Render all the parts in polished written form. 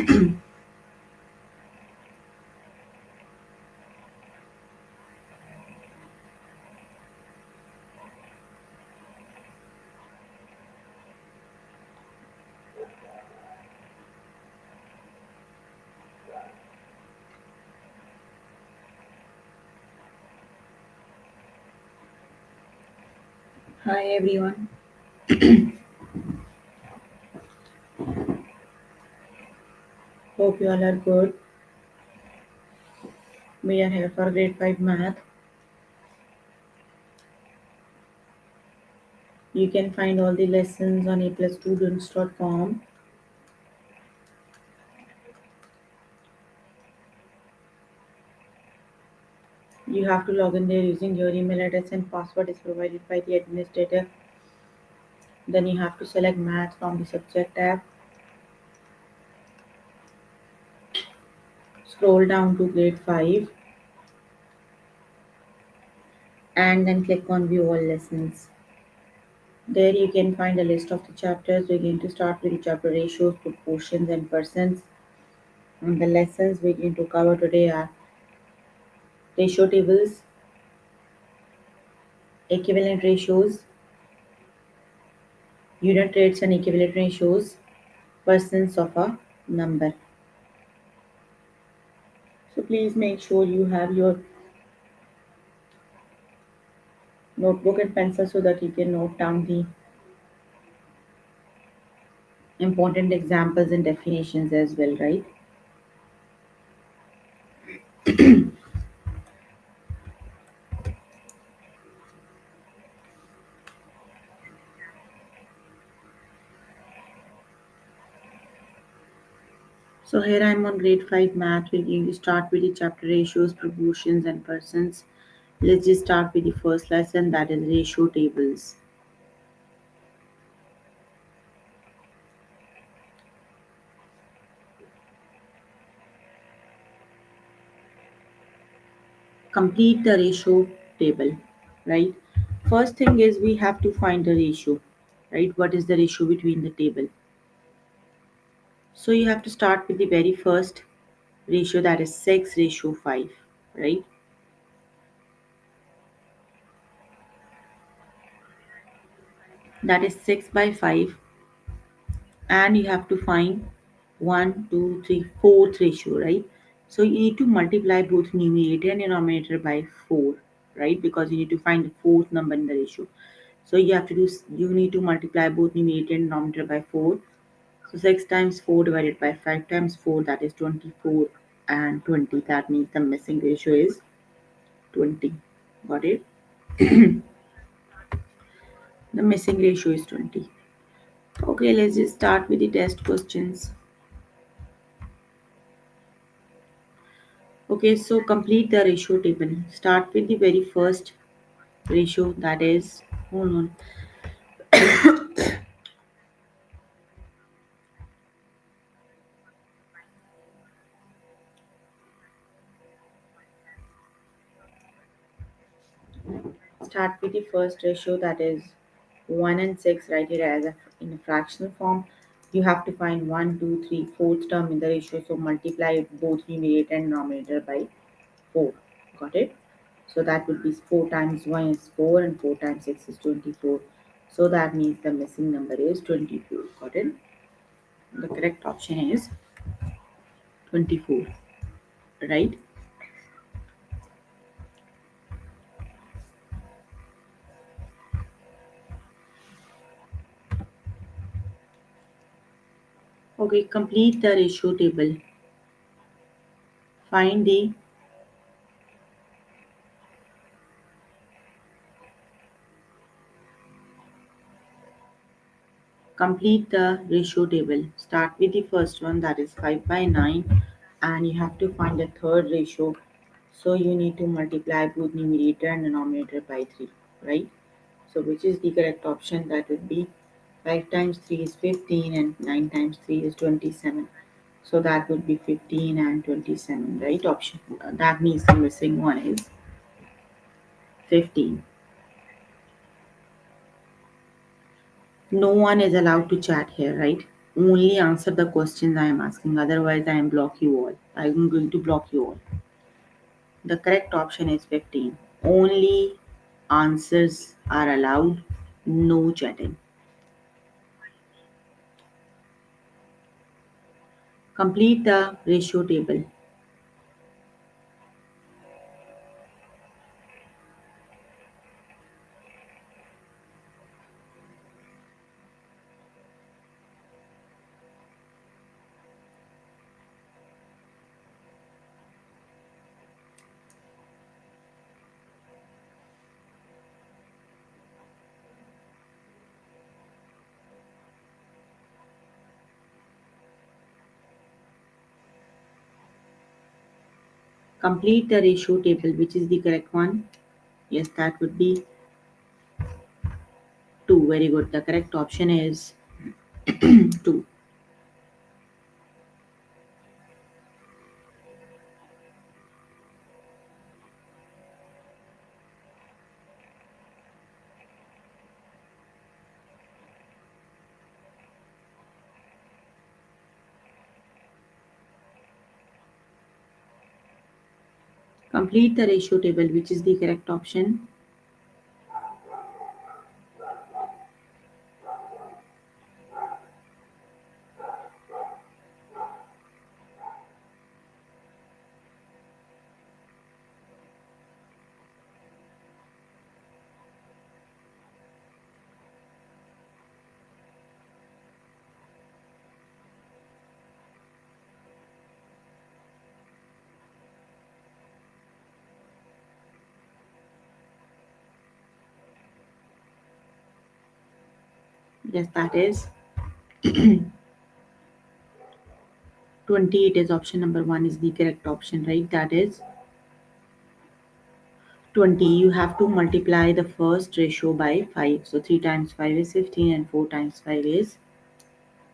Hi everyone. Hope you all are good. We are here for grade 5 math. You can find all the lessons on aplusstudents.com. You have to log in there using your email address and password is provided by the administrator. Then you have to select math from the subject tab. Scroll down to grade 5 and then click on view all lessons. There you can find a list of the chapters. We're going to start with the chapter ratios, proportions and percents. And the lessons we're going to cover today are ratio tables, equivalent ratios, unit rates and equivalent ratios, percents of a number. So please make sure you have your notebook and pencil so that you can note down the important examples and definitions as well, right? So here I'm on grade 5 math. We're going to start with the chapter ratios, proportions and percents. Let's just start with the first lesson, that is ratio tables. Complete the ratio table, right? First thing is we have to find the ratio, right? What is the ratio between the table? So you have to start with the very first ratio, that is 6 ratio 5, right? That is 6 by 5, and you have to find 1, 2, 3, fourth ratio, right? So you need to multiply both numerator and denominator by 4, right? Because you need to find the fourth number in the ratio. So you need to multiply both numerator and denominator by 4. So 6 times 4 divided by 5 times 4, that is 24, and 20. That means the missing ratio is 20. Got it? The missing ratio is 20. Okay, let's just start with the test questions. Okay, so complete the ratio table. Start with the very first ratio, that is, hold on. Start with the first ratio, that is 1 and 6. Write it as in a fractional form. You have to find 1, 2, 3, fourth term in the ratio. So multiply both numerator and denominator by 4. Got it? So that would be 4 times 1 is 4 and 4 times 6 is 24. So that means the missing number is 24. Got it? The correct option is 24. Right? Okay, complete the ratio table. Find the Complete the ratio table. Start with the first one, that is 5 by 9, and you have to find the third ratio. So you need to multiply both numerator and denominator by 3, right? So which is the correct option? That would be 5 times 3 is 15 and 9 times 3 is 27. So that would be 15 and 27, right? Option. That means the missing one is 15. No one is allowed to chat here, right? Only answer the questions I am asking. Otherwise, I am block you all. I am going to block you all. The correct option is 15. Only answers are allowed. No chatting. Complete the ratio table. Complete the ratio table. Which is the correct one? Yes, that would be 2. Very good. The correct option is 2. Complete the ratio table. Which is the correct option? Yes, that is 20. It is option number 1 is the correct option, right? That is 20. You have to multiply the first ratio by 5. So 3 times 5 is 15 and 4 times 5 is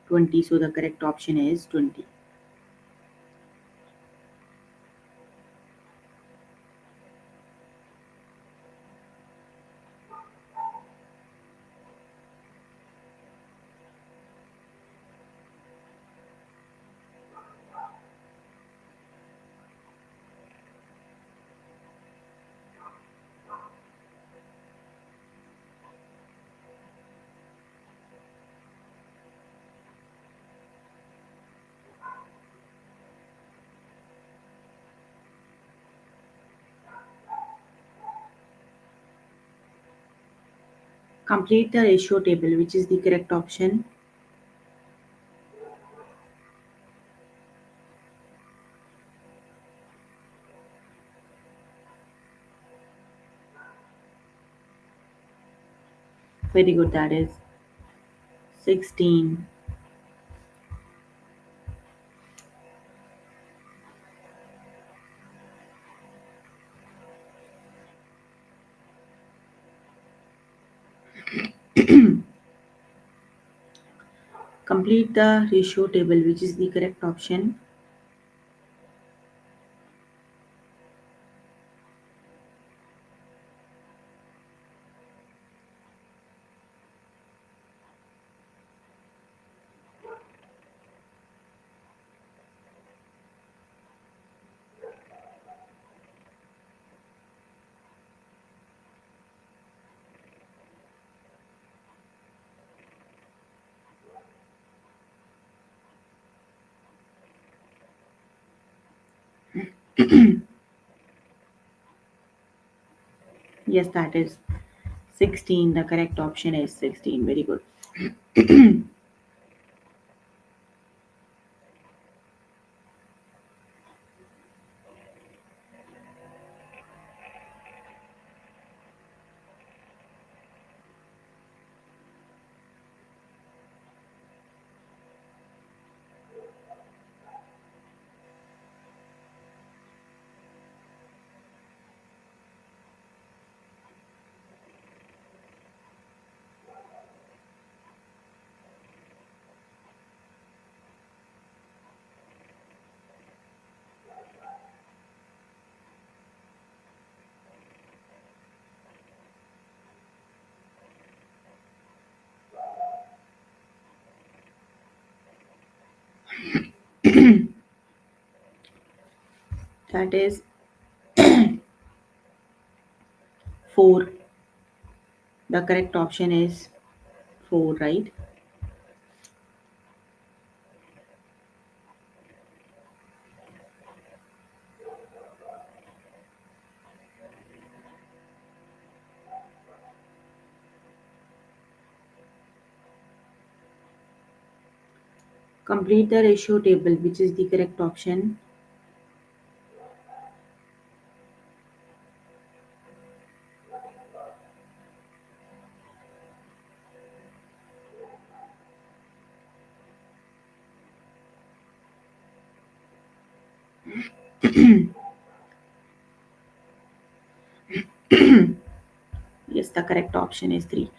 20. So the correct option is 20. Complete the ratio table. Which is the correct option? Very good. That is 16. Complete the ratio table. Which is the correct option? Yes, that is 16. The correct option is 16. Very good. That is 4. The correct option is 4, right? Complete the ratio table, which is the correct option. Yes, the correct option is 3.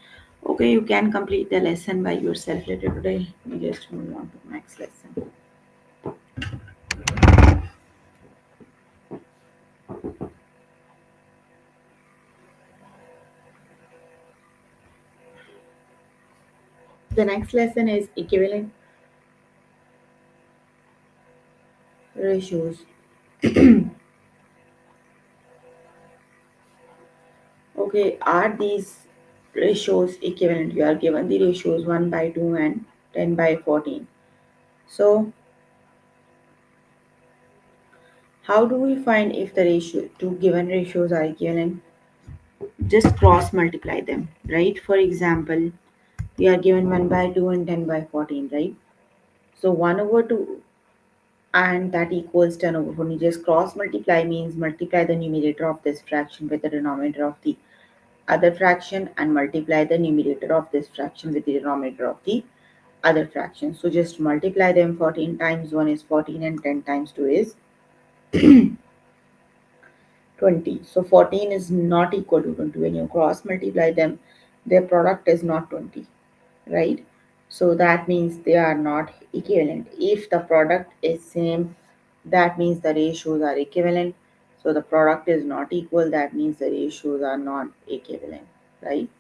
Okay, you can complete the lesson by yourself later today. We just move on to the next lesson. The next lesson is equivalent ratios. Okay, are these ratios equivalent? You are given the ratios 1 by 2 and 10 by 14. So, how do we find if the ratio two given ratios are equivalent? Just cross multiply them, right? For example, we are given 1 by 2 and 10 by 14, right? So 1 over 2 and that equals 10 over 14. Just cross multiply means multiply the numerator of this fraction with the denominator of the other fraction and multiply the numerator of this fraction with the denominator of the other fraction. So just multiply them. 14 times 1 is 14 and 10 times 2 is 20. So 14 is not equal to 20. When you cross multiply them, their product is not 20, right? So that means they are not equivalent. If the product is same, that means the ratios are equivalent. So the product is not equal, that means the ratios are not equivalent, right?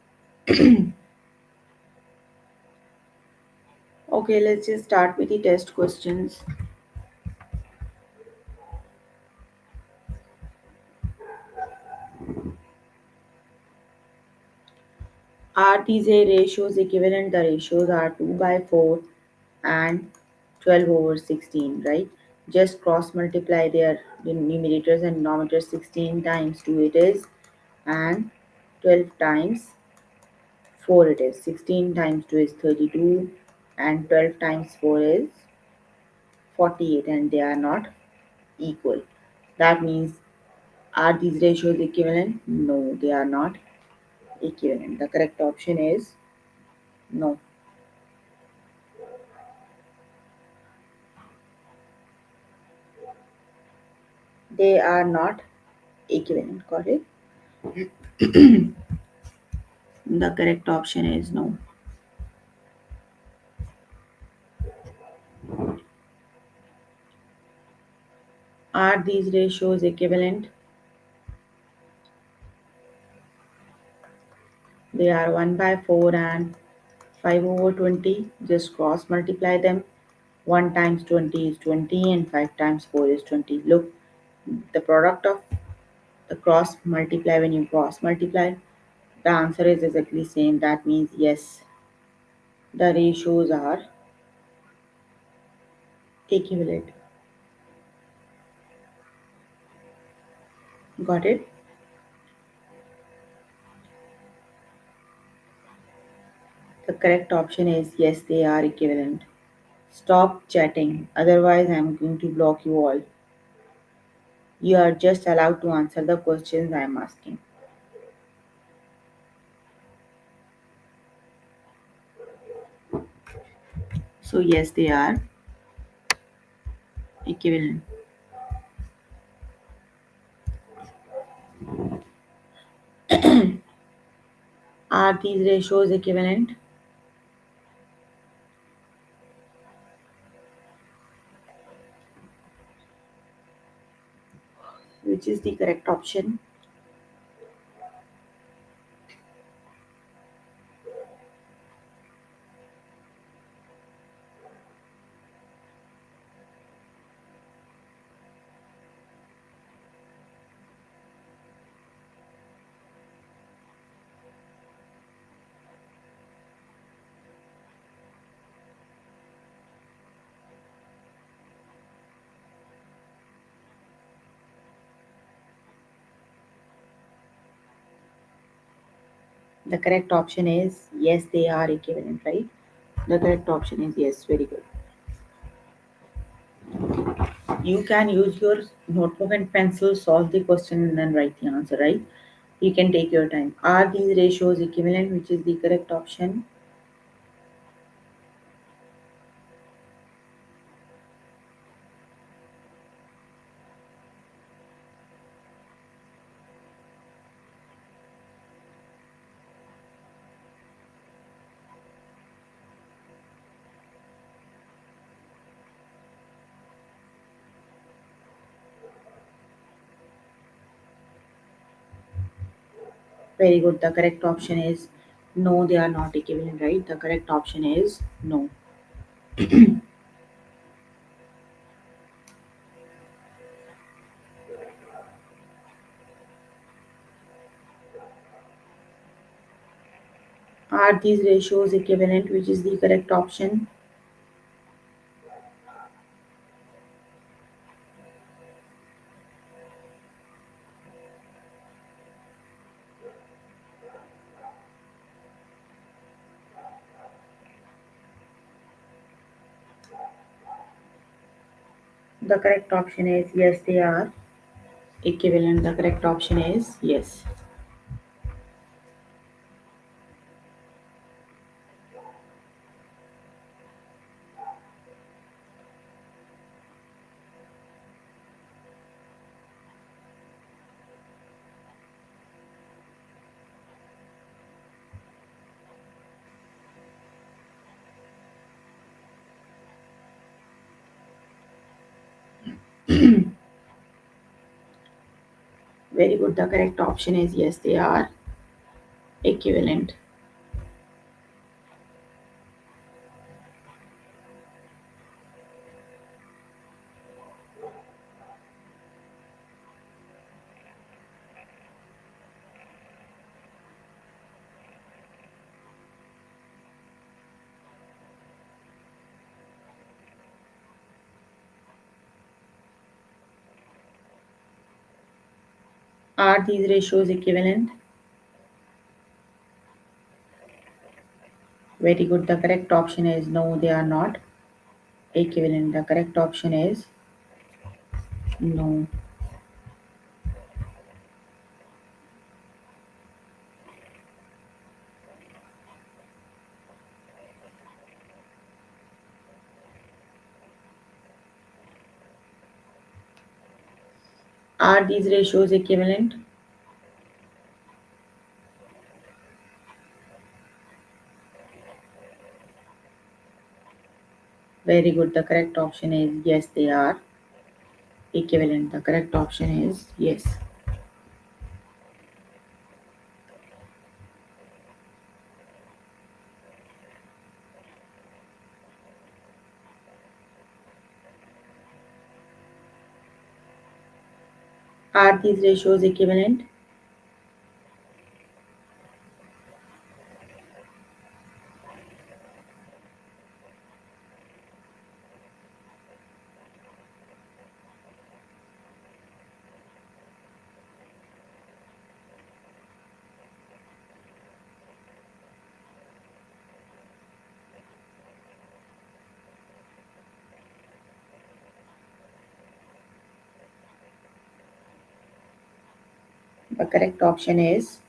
Okay, let's just start with the test questions. Are these a ratios equivalent? The ratios are 2 by 4 and 12 over 16, right? Just cross multiply their numerators and denominators. 16 times 2 it is, and 12 times 4 it is. 16 times 2 is 32, and 12 times 4 is 48, and they are not equal. That means, are these ratios equivalent? No, they are not equivalent. The correct option is no, they are not equivalent. Got it? The correct option is no. Are these ratios equivalent? They are 1 by 4 and 5 over 20. Just cross multiply them. 1 times 20 is 20 and 5 times 4 is 20. Look, the product of the cross multiply, when you cross multiply, the answer is exactly same. That means yes, the ratios are equivalent. Got it? The correct option is yes, they are equivalent. Stop chatting, otherwise, I am going to block you all. You are just allowed to answer the questions I am asking. So, yes, they are equivalent. Are these ratios equivalent? Which is the correct option? The correct option is yes, they are equivalent, right? The correct option is yes. Very good. You can use your notebook and pencil, solve the question, and then write the answer, right? You can take your time. Are these ratios equivalent, which is the correct option? Very good. The correct option is no, they are not equivalent, right? The correct option is no. Are these ratios equivalent, which is the correct option? The correct option is yes, they are equivalent. The correct option is yes. Very good. The correct option is yes, they are equivalent. Are these ratios equivalent? Very good. The correct option is no, they are not equivalent. The correct option is no. Are these ratios equivalent? Very good. The correct option is yes, they are equivalent. The correct option is yes. Are these ratios equivalent? The correct option is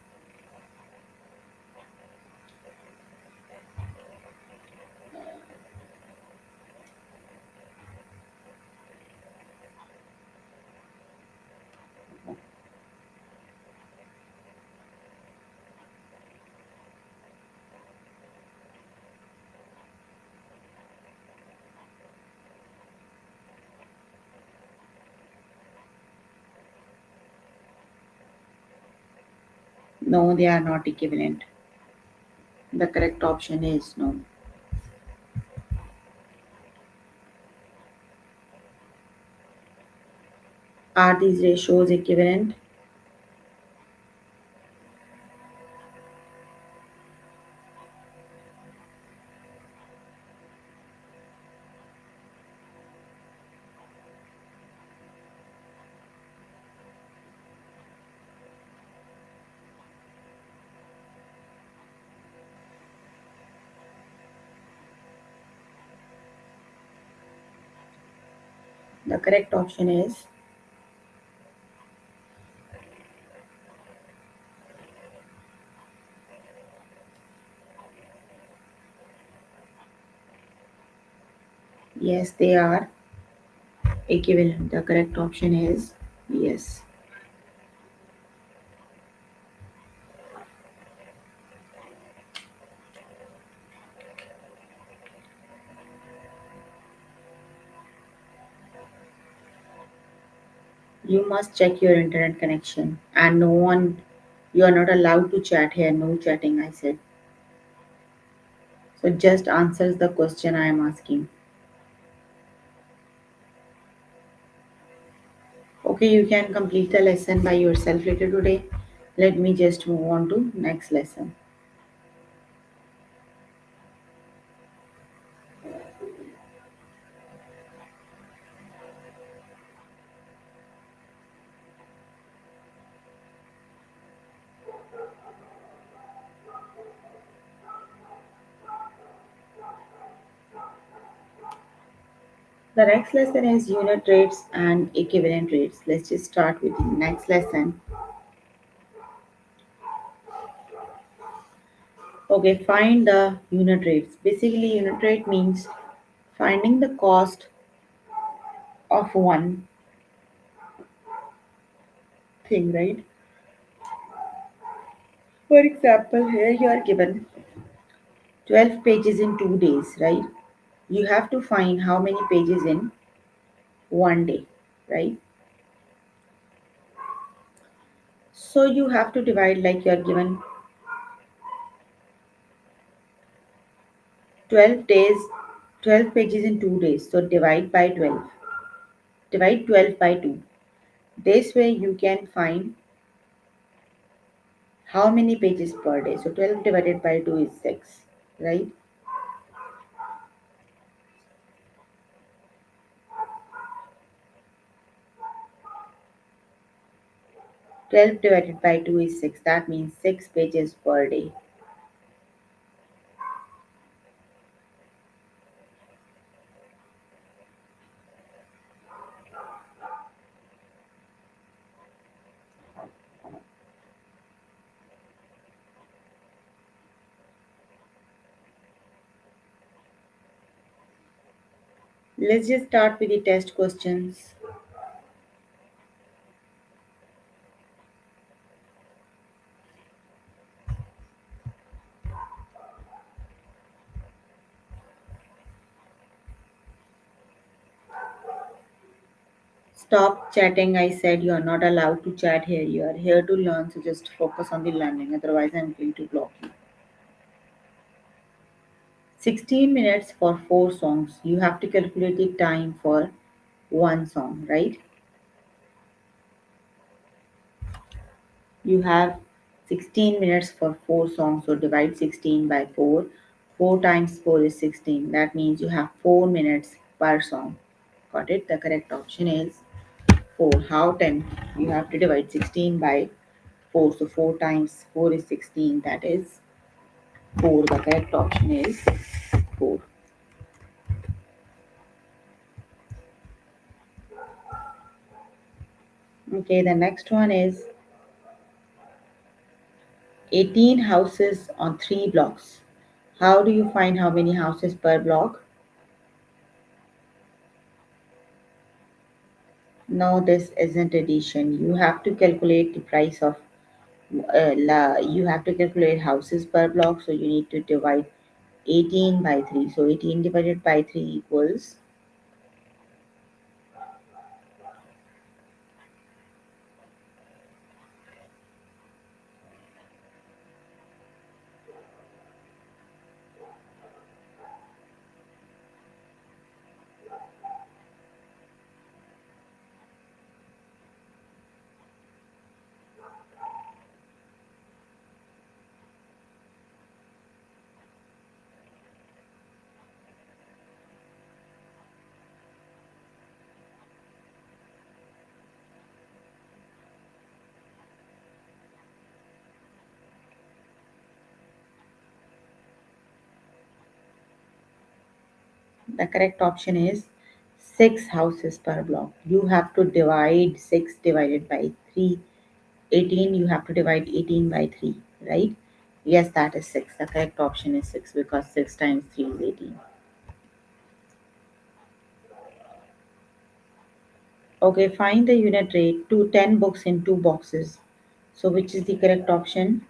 no, they are not equivalent. The correct option is no. Are these ratios equivalent? The correct option is yes, they are equivalent. The correct option is yes. You must check your internet connection and no one, you are not allowed to chat here. No chatting, I said. So just answers the question I am asking. Okay, you can complete the lesson by yourself later today. Let me just move on to next lesson. The next lesson is unit rates and equivalent rates. Let's just start with the next lesson. Okay, find the unit rates. Basically, unit rate means finding the cost of one thing, right? For example, here you are given 12 pages in 2 days, right? You have to find how many pages in one day, right? So you have to divide, like you are given 12 days, 12 pages in 2 days. So divide by 12. Divide 12 by 2. This way you can find how many pages per day. So 12 divided by 2 is 6, right? 12 divided by 2 is 6. That means 6 pages per day. Let's just start with the test questions. Stop chatting. I said you are not allowed to chat here. You are here to learn, so just focus on the learning. Otherwise, I'm going to block you. 16 minutes for 4 songs. You have to calculate the time for one song, right? You have 16 minutes for 4 songs, so divide 16 by 4. 4 times 4 is 16. That means you have 4 minutes per song. Got it? The correct option is 4. How 10? You have to divide 16 by 4. So 4 times 4 is 16. That is 4. The correct option is 4. Okay, the next one is 18 houses on 3 blocks. How do you find how many houses per block? No, this isn't addition. You have to calculate the price of you have to calculate houses per block, so you need to divide 18 by 3. So 18 divided by 3 equals, the correct option is 6 houses per block. You have to divide 6 divided by 3. 18, you have to divide 18 by 3, right? Yes, that is 6. The correct option is 6 because 6 times 3 is 18. Okay, find the unit rate to 10 books in 2 boxes. So, which is the correct option?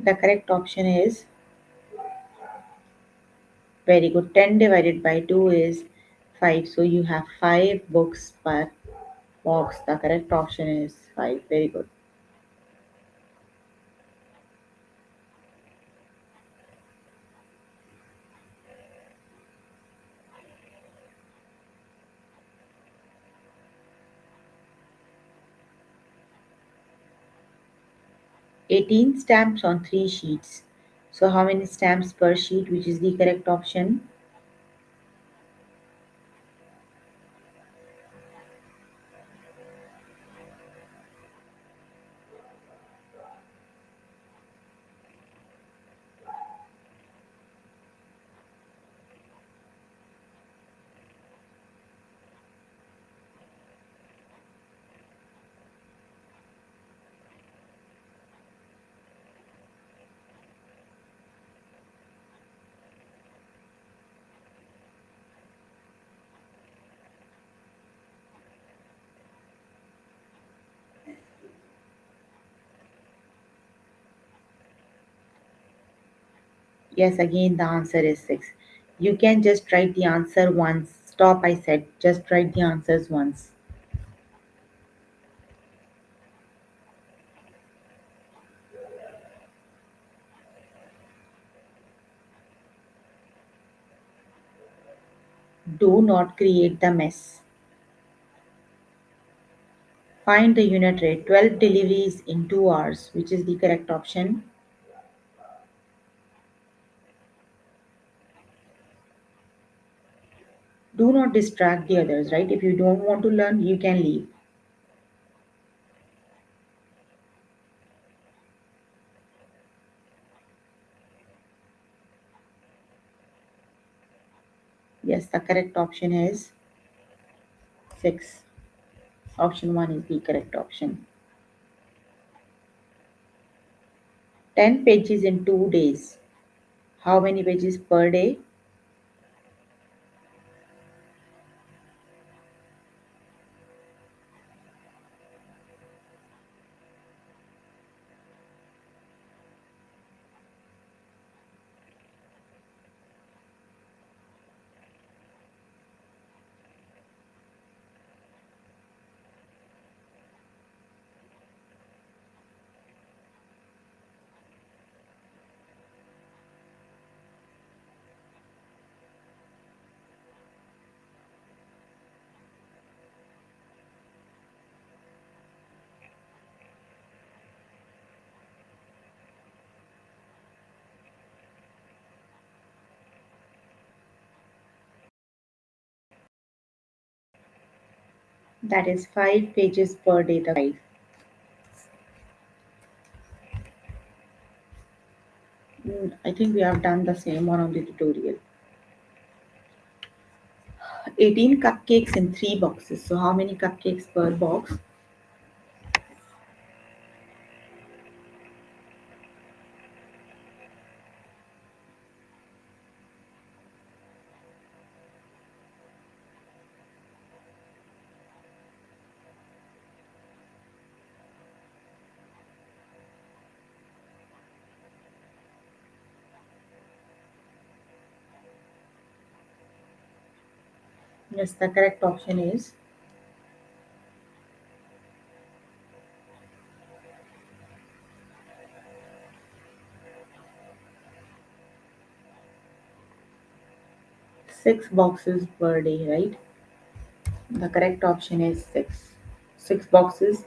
The correct option is very good. 10 divided by 2 is 5. So, you have 5 books per box. The correct option is 5. Very good. 18 stamps on 3 sheets. So, how many stamps per sheet? Which is the correct option? Yes, again, the answer is 6. You can just write the answer once. Stop, I said. Just write the answers once. Do not create the mess. Find the unit rate. 12 deliveries in 2 hours, which is the correct option. Do not distract the others, right? If you don't want to learn, you can leave. Yes, the correct option is 6. Option 1 is the correct option. 10 pages in 2 days. How many pages per day? That is 5 pages per day. The 5. I think we have done the same one on the tutorial. 18 cupcakes in 3 boxes. So, how many cupcakes per box? Yes, the correct option is 6 boxes per day, right? The correct option is 6. 6 boxes,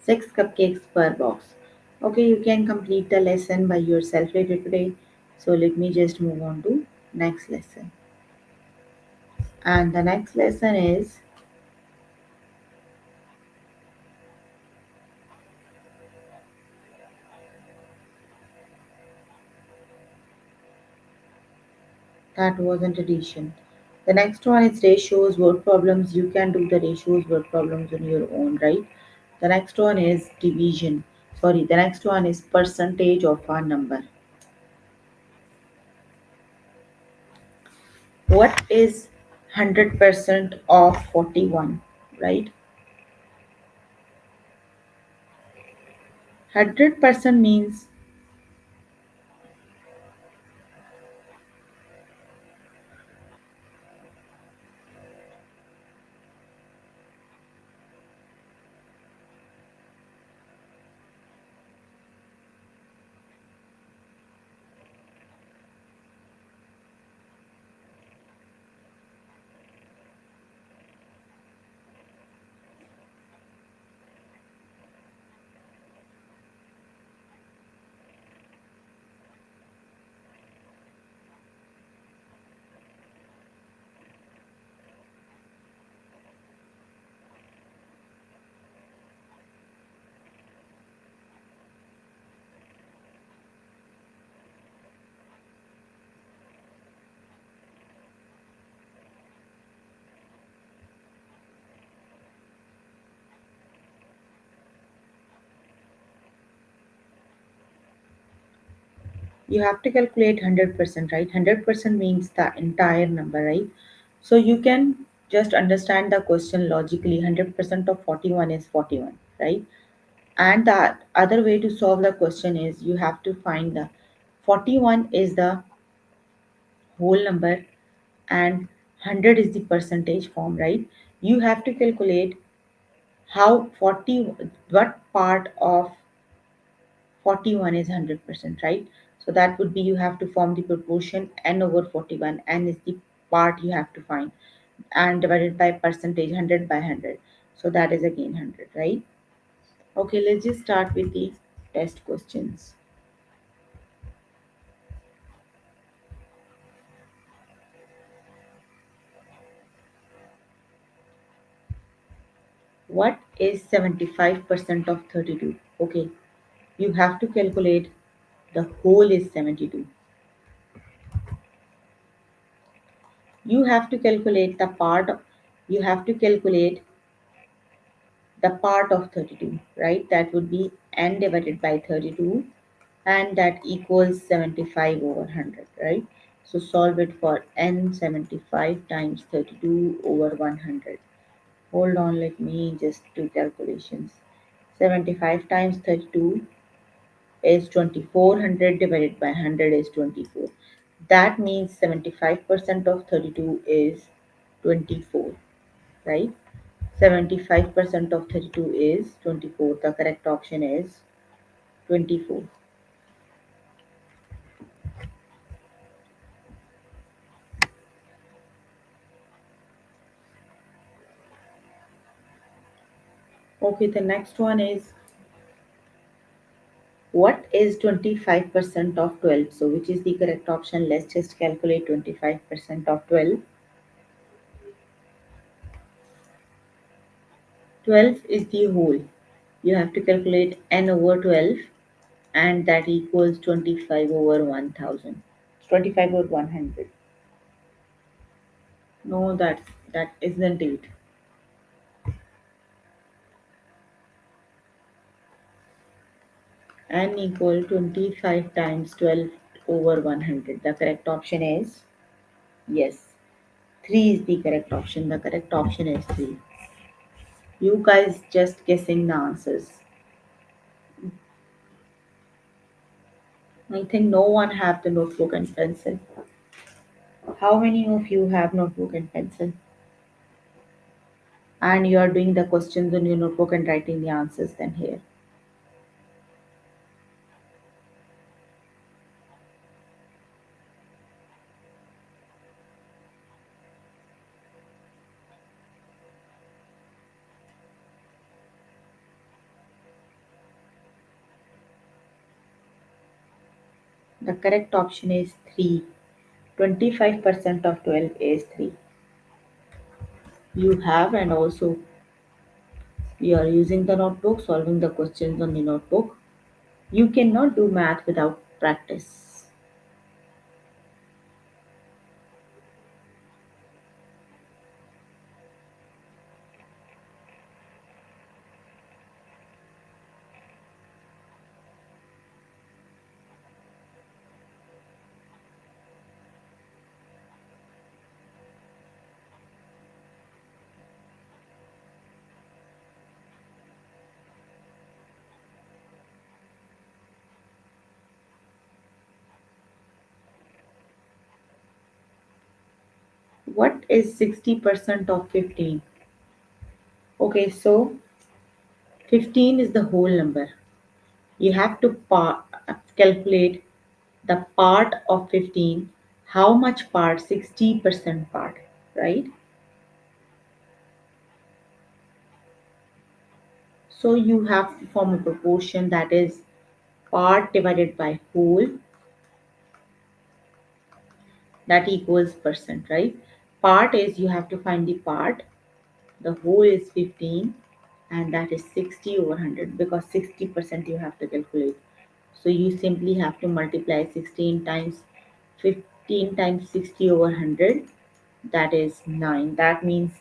6 cupcakes per box. Okay, you can complete the lesson by yourself later today. So let me just move on to next lesson. And the next lesson is that wasn't addition. The next one is ratios, word problems. You can do the ratios, word problems on your own, right? The next one is division. Sorry, the next one is percentage of a number. What is 100% of 41, right? 100% means you have to calculate 100%, right? 100% means the entire number, right? So you can just understand the question logically. 100% of 41 is 41, right? And the other way to solve the question is you have to find the 41 is the whole number and 100 is the percentage form, right? You have to calculate how 40, what part of 41 is 100%, right? So that would be you have to form the proportion n over 41. N is the part you have to find, and divided by percentage, 100 by 100. So that is again 100, right? Okay, let's just start with the test questions. What is 75% of 32? Okay, you have to calculate the whole is 72. You have to calculate the part, you have to calculate the part of 32, right? That would be n divided by 32, and that equals 75 over 100, right? So solve it for n. 75 times 32 over 100. Hold on, let me just do calculations. 75 times 32 is 2400, divided by 100 is 24. That means 75% of 32 is 24, right? 75% of 32 is 24. The correct option is 24. Okay, the next one is what is 25% of 12? So, which is the correct option? Let's just calculate 25% of 12. 12 is the whole. You have to calculate n over 12, and that equals 25 over 1000. 25 over 100. No, that isn't it. N equal 25 times 12 over 100. The correct option is yes. 3 is the correct option. The correct option is 3. You guys just guessing the answers. I think no one have the notebook and pencil. How many of you have notebook and pencil? And you are doing the questions on your notebook and writing the answers then here. The correct option is 3. 25% of 12 is 3. You have, and also you are using the notebook, solving the questions on the notebook. You cannot do math without practice. What is 60% of 15? Okay, so 15 is the whole number. You have to calculate the part of 15. How much part? 60% part, right? So you have to form a proportion, that is part divided by whole, that equals percent, right? Part is, you have to find the part. The whole is 15, and that is 60 over 100, because 60% you have to calculate. So you simply have to multiply 16 times 15 times 60 over 100, that is 9. That means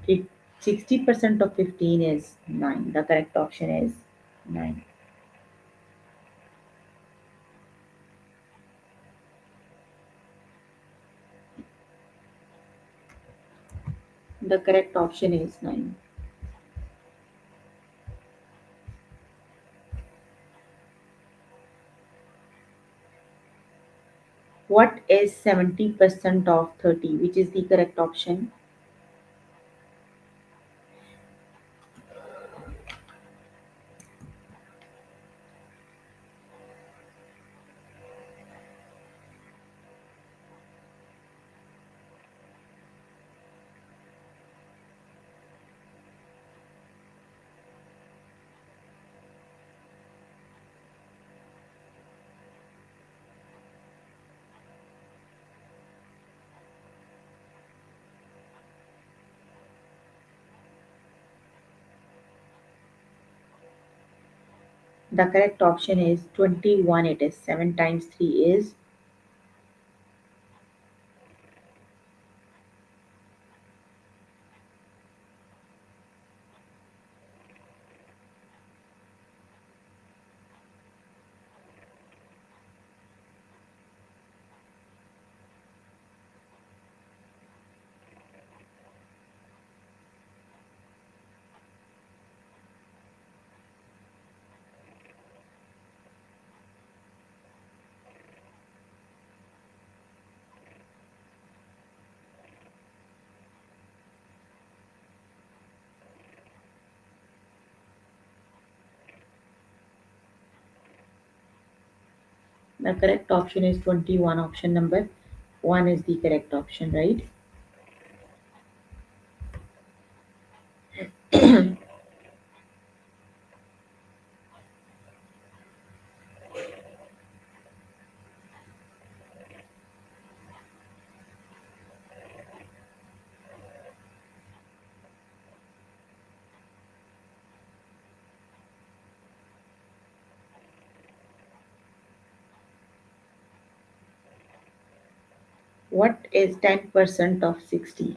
60% of 15 is 9. The correct option is 9. The correct option is 9. What is 70% of 30? Which is the correct option? The correct option is 21. It is 7 times 3 is. The correct option is 21. Option number 1 is the correct option, right? What is 10% of 60?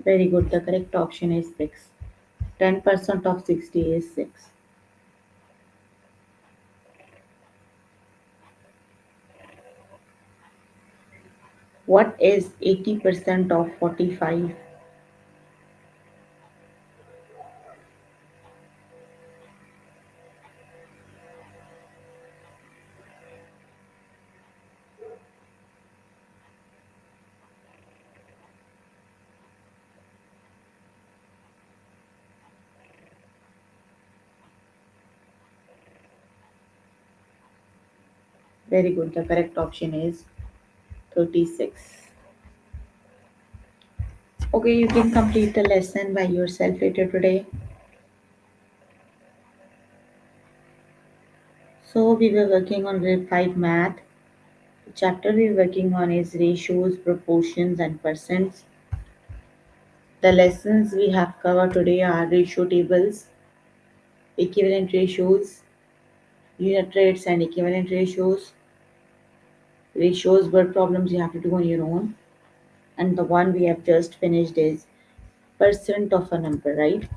Very good. The correct option is 6. 10% of 60 is 6. What is 80% of 45? Very good. The correct option is 36. Okay, you can complete the lesson by yourself later today. So we were working on grade 5 math. The chapter we're working on is ratios, proportions and percents. The lessons we have covered today are ratio tables, equivalent ratios, unit rates and equivalent ratios. Ratios word problems you have to do on your own. And the one we have just finished is percent of a number, right?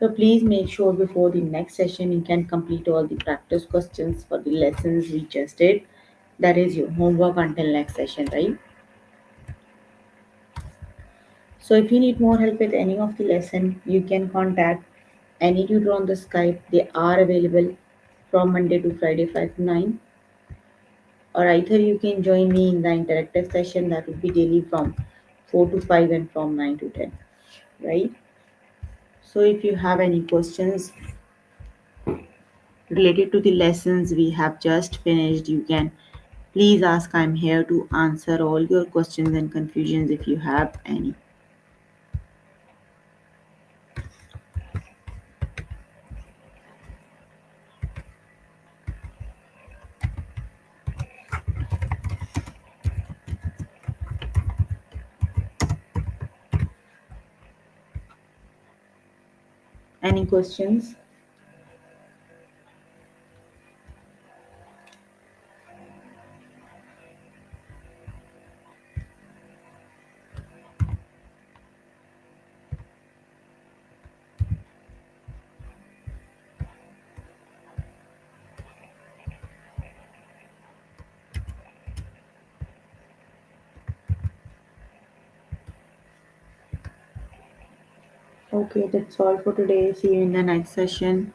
So please make sure before the next session you can complete all the practice questions for the lessons we just did. That is your homework until next session, right? So if you need more help with any of the lesson, you can contact any tutor on the Skype. They are available from Monday to Friday 5 to 9. Or either you can join me in the interactive session that will be daily from 4 to 5 and from 9 to 10, right? So if you have any questions related to the lessons we have just finished, you can please ask. I'm here to answer all your questions and confusions if you have any. Any questions? Okay, that's all for today. See you in the next session.